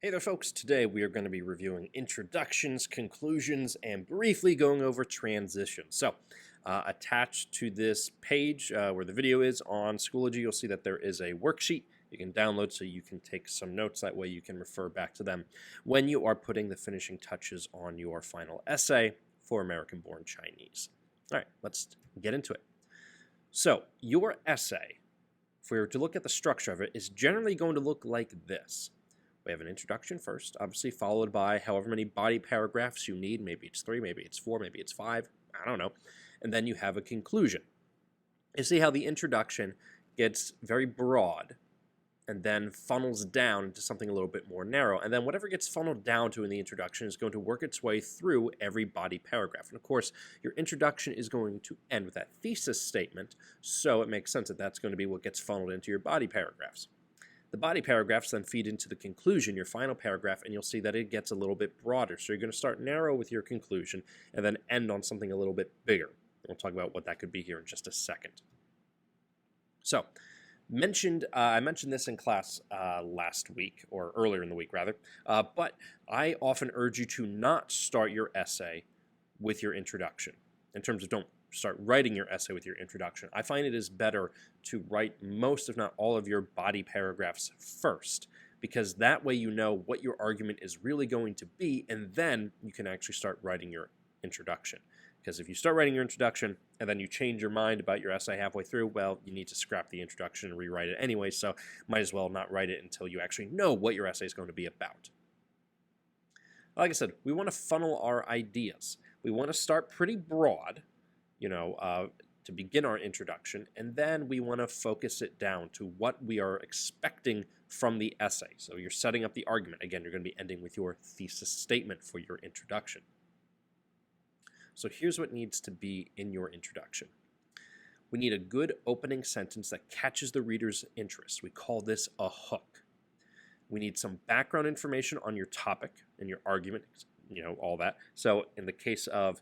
Hey there, folks. Today we are going to be reviewing introductions, conclusions, and briefly going over transitions. Attached to this page where the video is on Schoology, you'll see that there is a worksheet you can download so you can take some notes. That way you can refer back to them when you are putting the finishing touches on your final essay for American-Born Chinese. All right, let's get into it. So, your essay, if we were to look at the structure of it, is generally going to look like this. We have an introduction first, obviously followed by however many body paragraphs you need. Maybe it's 3, maybe it's 4, maybe it's 5. I don't know. And then you have a conclusion. You see how the introduction gets very broad and then funnels down into something a little bit more narrow. And then whatever gets funneled down to in the introduction is going to work its way through every body paragraph. And of course, your introduction is going to end with that thesis statement, so it makes sense that that's going to be what gets funneled into your body paragraphs. The body paragraphs then feed into the conclusion, your final paragraph, and you'll see that it gets a little bit broader. So you're going to start narrow with your conclusion and then end on something a little bit bigger. We'll talk about what that could be here in just a second. So, I mentioned this in class last week, or earlier in the week rather, but I often urge you to not start your essay with your introduction. In terms of don't start writing your essay with your introduction. I find it is better to write most, if not all, of your body paragraphs first, because that way you know what your argument is really going to be, and then you can actually start writing your introduction. Because if you start writing your introduction and then you change your mind about your essay halfway through, well, you need to scrap the introduction and rewrite it anyway, so might as well not write it until you actually know what your essay is going to be about. Like I said, we want to funnel our ideas. We want to start pretty broad, to begin our introduction, and then we want to focus it down to what we are expecting from the essay. So you're setting up the argument. Again, you're going to be ending with your thesis statement for your introduction. So here's what needs to be in your introduction. We need a good opening sentence that catches the reader's interest. We call this a hook. We need some background information on your topic and your argument, all that. So in the case of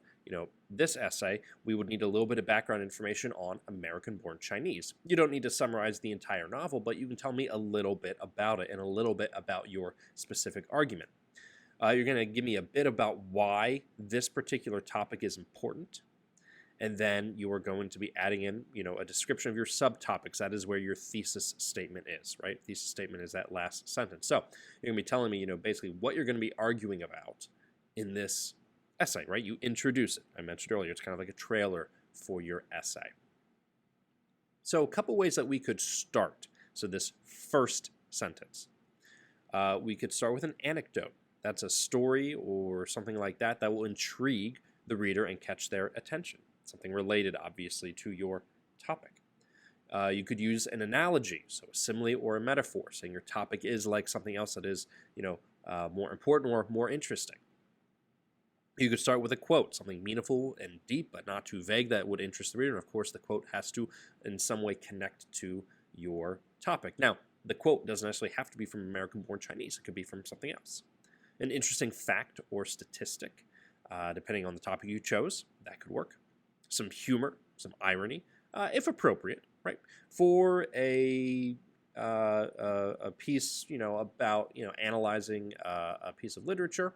this essay, we would need a little bit of background information on American-Born Chinese. You don't need to summarize the entire novel, but you can tell me a little bit about it and a little bit about your specific argument. You're going to give me a bit about why this particular topic is important, and then you are going to be adding in, a description of your subtopics. That is where your thesis statement is, right? Thesis statement is that last sentence. So you're going to be telling me, basically what you're going to be arguing about in this essay, right? You introduce it. I mentioned earlier, it's kind of like a trailer for your essay. So a couple ways that we could start. So this first sentence. We could start with an anecdote. That's a story or something like that that will intrigue the reader and catch their attention. Something related, obviously, to your topic. You could use an analogy, so a simile or a metaphor, saying your topic is like something else that is, more important or more interesting. You could start with a quote, something meaningful and deep, but not too vague that would interest the reader. And of course, the quote has to, in some way, connect to your topic. Now, the quote doesn't necessarily have to be from American-Born Chinese. It could be from something else. An interesting fact or statistic, depending on the topic you chose, that could work. Some humor, some irony, if appropriate, right? For a piece, about, analyzing a piece of literature,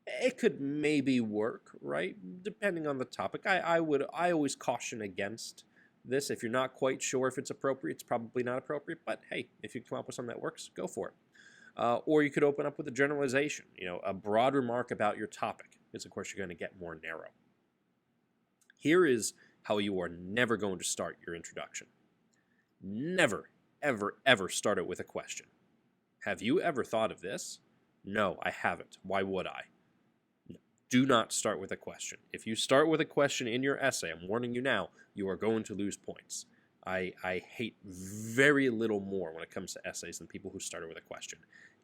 it could maybe work, right? Depending on the topic. I always caution against this. If you're not quite sure if it's appropriate, it's probably not appropriate. But hey, if you come up with something that works, go for it. Or you could open up with a generalization, a broad remark about your topic, because of course you're going to get more narrow. Here is how you are never going to start your introduction. Never, ever, ever start it with a question. Have you ever thought of this? No, I haven't. Why would I? Do not start with a question. If you start with a question in your essay, I'm warning you now, you are going to lose points. I hate very little more when it comes to essays than people who started with a question.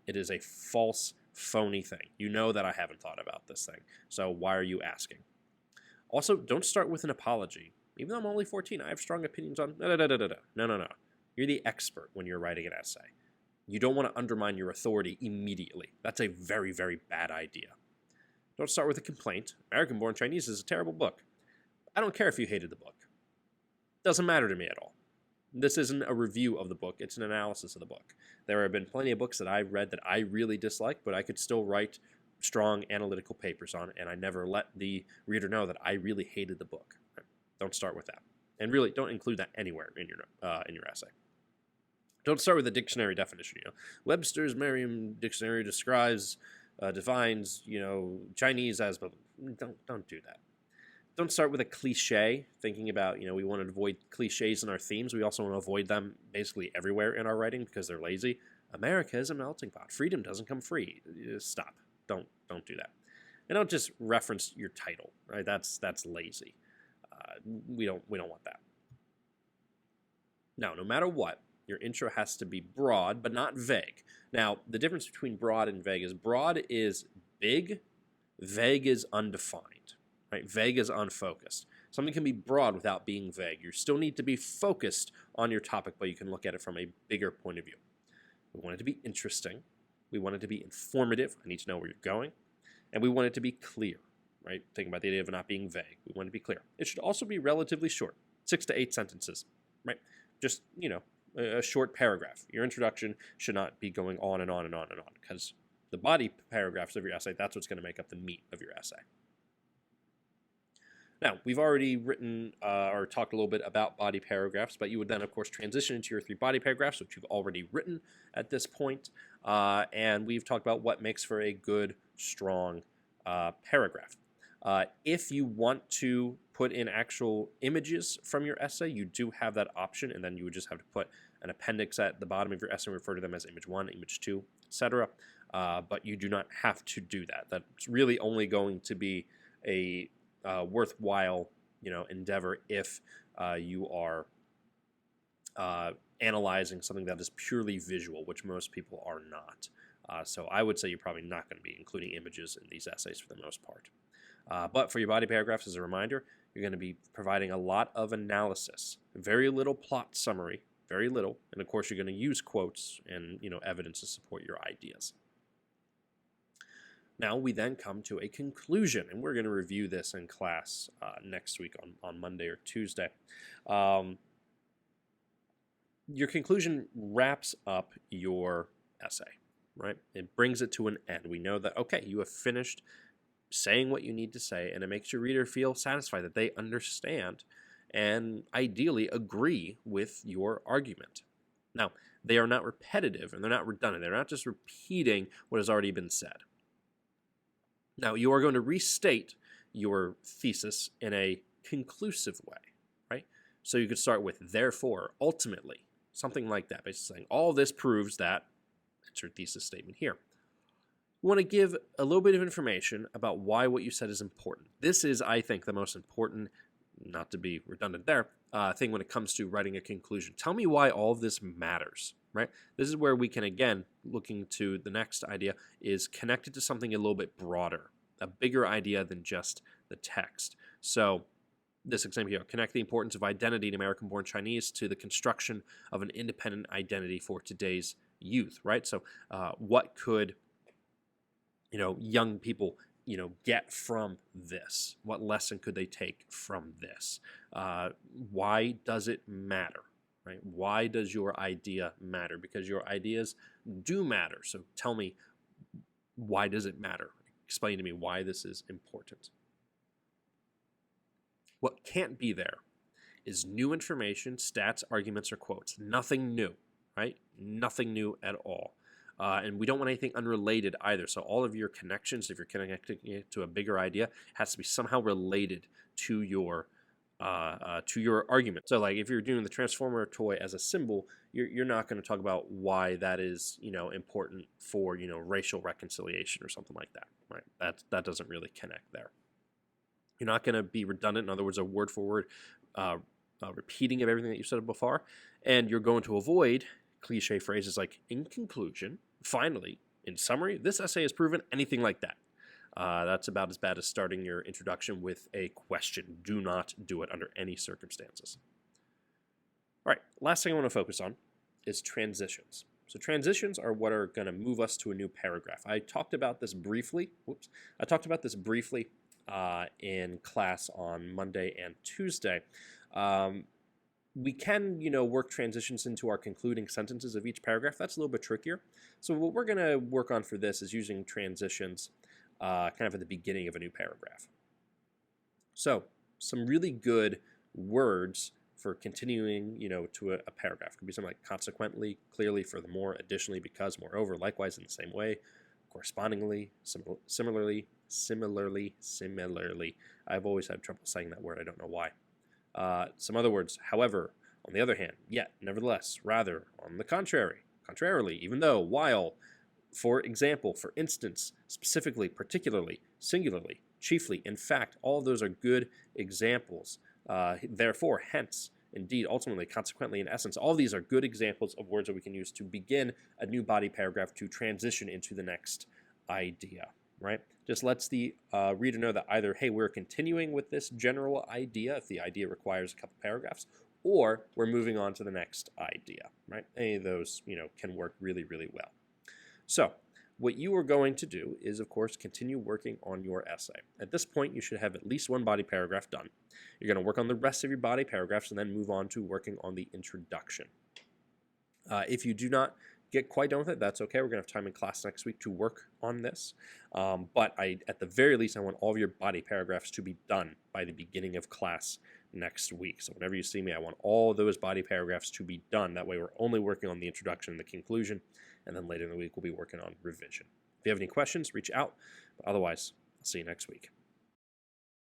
It is a false, phony thing. You know that I haven't thought about this thing, so why are you asking? Also, don't start with an apology. Even though I'm only 14, I have strong opinions on No. You're the expert when you're writing an essay. You don't want to undermine your authority immediately. That's a very, very bad idea. Don't start with a complaint. American-Born Chinese is a terrible book. I don't care if you hated the book. Doesn't matter to me at all. This isn't a review of the book, it's an analysis of the book. There have been plenty of books that I've read that I really dislike, but I could still write strong analytical papers on it, and I never let the reader know that I really hated the book. Don't start with that. And really, don't include that anywhere in your essay. Don't start with a dictionary definition. Webster's Merriam Dictionary defines, Chinese as, but don't do that. Don't start with a cliche, thinking about, we want to avoid cliches in our themes. We also want to avoid them basically everywhere in our writing because they're lazy. America is a melting pot. Freedom doesn't come free. Stop. Don't do that. And don't just reference your title, right? That's lazy. We don't want that. Now, no matter what, your intro has to be broad, but not vague. Now, the difference between broad and vague is broad is big, vague is undefined. Right? Vague is unfocused. Something can be broad without being vague. You still need to be focused on your topic, but you can look at it from a bigger point of view. We want it to be interesting. We want it to be informative. I need to know where you're going. And we want it to be clear, right? Thinking about the idea of not being vague. We want it to be clear. It should also be relatively short, 6 to 8 sentences, right? Just, a short paragraph. Your introduction should not be going on and on and on and on, because the body paragraphs of your essay, that's what's going to make up the meat of your essay. Now, we've already written or talked a little bit about body paragraphs, but you would then, of course, transition into your 3 body paragraphs, which you've already written at this point. And we've talked about what makes for a good, strong paragraph. If you want to put in actual images from your essay, you do have that option, and then you would just have to put an appendix at the bottom of your essay and refer to them as image 1, image 2, etc. But you do not have to do that. That's really only going to be a worthwhile, endeavor if you are analyzing something that is purely visual, which most people are not. So I would say you're probably not going to be including images in these essays for the most part. But for your body paragraphs, as a reminder, you're going to be providing a lot of analysis, very little plot summary, very little, and of course you're going to use quotes and evidence to support your ideas. Now we then come to a conclusion, and we're going to review this in class next week on Monday or Tuesday. Your conclusion wraps up your essay, right? It brings it to an end. We know that, okay, you have finished saying what you need to say, and it makes your reader feel satisfied that they understand and ideally agree with your argument. Now, they are not repetitive and they're not redundant. They're not just repeating what has already been said. Now, you are going to restate your thesis in a conclusive way, right? So you could start with therefore, ultimately, something like that, basically saying all this proves that, that's your thesis statement here. You want to give a little bit of information about why what you said is important. This is, I think, the most important, not to be redundant there, thing when it comes to writing a conclusion. Tell me why all of this matters, right? This is where we can, again, looking to the next idea, is connected to something a little bit broader, a bigger idea than just the text. So this example here, connect the importance of identity in American-born Chinese to the construction of an independent identity for today's youth, right? So what could young people, get from this? What lesson could they take from this? Why does it matter, right? Why does your idea matter? Because your ideas do matter. So tell me, why does it matter? Explain to me why this is important. What can't be there is new information, stats, arguments, or quotes. Nothing new, right? Nothing new at all. And we don't want anything unrelated either. So all of your connections, if you're connecting it to a bigger idea, has to be somehow related to your argument. So like if you're doing the Transformer toy as a symbol, you're not going to talk about why that is important for racial reconciliation or something like that, right? That doesn't really connect there. You're not going to be redundant. In other words, a word for word repeating of everything that you said before, and you're going to avoid cliche phrases like in conclusion, finally, in summary, this essay has proven, anything like that. That's about as bad as starting your introduction with a question. Do not do it under any circumstances. All right, last thing I want to focus on is transitions. So transitions are what are going to move us to a new paragraph. I talked about this briefly. In class on Monday and Tuesday. we can, work transitions into our concluding sentences of each paragraph. That's a little bit trickier. So what we're going to work on for this is using transitions kind of at the beginning of a new paragraph. So some really good words for continuing, to a paragraph. Could be something like consequently, clearly, furthermore, additionally, because, moreover, likewise, in the same way, correspondingly, similarly. I've always had trouble saying that word. I don't know why. Some other words, however, on the other hand, yet, nevertheless, rather, on the contrary, contrarily, even though, while, for example, for instance, specifically, particularly, singularly, chiefly, in fact, all of those are good examples. Therefore, hence, indeed, ultimately, consequently, in essence, all of these are good examples of words that we can use to begin a new body paragraph to transition into the next idea, right? Just lets the reader know that either, hey, we're continuing with this general idea if the idea requires a couple paragraphs, or we're moving on to the next idea, right? Any of those, can work really, really well. So what you are going to do is, of course, continue working on your essay. At this point, you should have at least one body paragraph done. You're going to work on the rest of your body paragraphs and then move on to working on the introduction. If you do not get quite done with it, that's okay. We're going to have time in class next week to work on this. But at the very least, I want all of your body paragraphs to be done by the beginning of class next week. So whenever you see me, I want all those body paragraphs to be done. That way we're only working on the introduction and the conclusion, and then later in the week we'll be working on revision. If you have any questions, reach out. But otherwise, I'll see you next week.